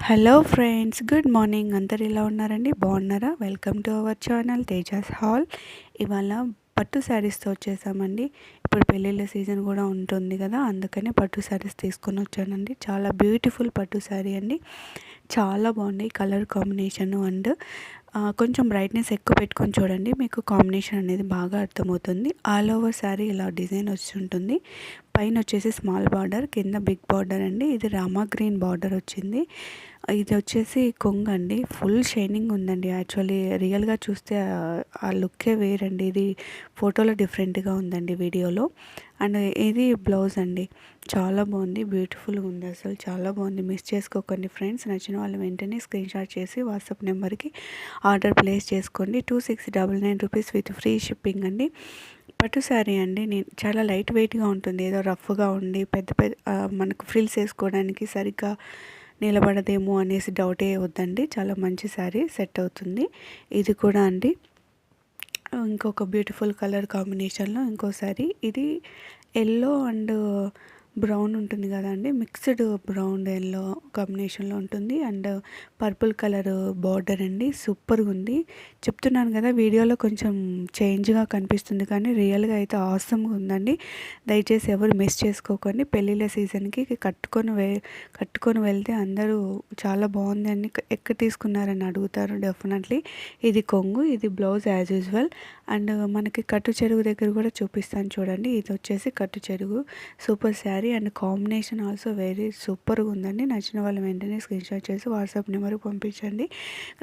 Hello friends, good morning. అందరు ఎలా ఉన్నారండి? బాగున్నారా? Welcome to our channel Tejas hall. ఇవాళ పట్టు శారీస్తో వచ్చేసామండి. ఇప్పుడు పెళ్ళిళ్ళ సీజన్ కూడా ఉంటుంది కదా, అందుకని పట్టు శారీస్ తీసుకొని వచ్చానండి. చాలా బ్యూటిఫుల్ పట్టు శారీ అండి. చాలా బాగుంది కలర్ కాంబినేషను. అండ్ కొంచెం బ్రైట్నెస్ ఎక్కువ పెట్టుకొని చూడండి, మీకు కాంబినేషన్ అనేది బాగా అర్థమవుతుంది. ఆల్ ఓవర్ శారీ ఇలా డిజైన్ వచ్చి ఉంటుంది. పైన వచ్చేసి స్మాల్ బార్డర్, కింద బిగ్ బార్డర్ అండి. ఇది రామా గ్రీన్ బార్డర్ వచ్చింది. ఇది వచ్చేసి కొంగు అండి. ఫుల్ షైనింగ్ ఉందండి. యాక్చువల్లీ రియల్గా చూస్తే ఆ లుక్కే వేరండి. ఇది ఫోటోలో డిఫరెంట్గా ఉందండి, వీడియోలో. అండ్ ఇది బ్లౌజ్ అండి. చాలా బాగుంది, బ్యూటిఫుల్గా ఉంది. అసలు చాలా బాగుంది. మిస్ చేసుకోకండి ఫ్రెండ్స్. నచ్చిన వాళ్ళు వెంటనే స్క్రీన్ షాట్ చేసి వాట్సాప్ నెంబర్కి ఆర్డర్ ప్లేస్ చేసుకోండి. 2699 రూపీస్ విత్ ఫ్రీ షిప్పింగ్ అండి. పట్టు శారీ అండి. నేను చాలా లైట్ వెయిట్గా ఉంటుంది. ఏదో రఫ్గా ఉండి పెద్ద పెద్ద మనకు ఫ్రిల్స్ వేసుకోవడానికి సరిగ్గా నిలబడదేమో అనేసి డౌటే వద్దండి. చాలా మంచి శారీ, సెట్ అవుతుంది. ఇది కూడా అండి ఇంకొక బ్యూటిఫుల్ కలర్ కాంబినేషన్లో ఇంకో శారీ. ఇది ఎల్లో అండ్ బ్రౌన్ ఉంటుంది కదండి, మిక్స్డ్ బ్రౌన్ ఎల్లో కాంబినేషన్లో ఉంటుంది. అండ్ పర్పుల్ కలర్ బార్డర్ అండి. సూపర్గా ఉంది. చెప్తున్నాను కదా, వీడియోలో కొంచెం చేంజ్గా కనిపిస్తుంది కానీ రియల్గా అయితే ఆసమ్గా ఉందండి. దయచేసి ఎవరు మిస్ చేసుకోకండి. పెళ్ళిళ్ళ సీజన్కి కట్టుకొని వెళ్తే అందరూ చాలా బాగుంది అని ఎక్కడ తీసుకున్నారని అడుగుతారు డెఫినెట్లీ. ఇది కొంగు, ఇది బ్లౌజ్ యాజ్ యూజువల్. అండ్ మనకి కట్టు చెరుగు దగ్గర కూడా చూపిస్తాను చూడండి. ఇది వచ్చేసి కట్టు చెరుగు. Super sari and combination also very సూపర్గా ఉందండి. నచ్చిన వాళ్ళు వెంటనే స్క్రీన్ షాట్ చేసి వాట్సాప్ నెంబర్కి పంపించండి.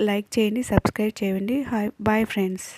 లైక్ చేయండి, సబ్స్క్రైబ్ చేయండి. Bye friends.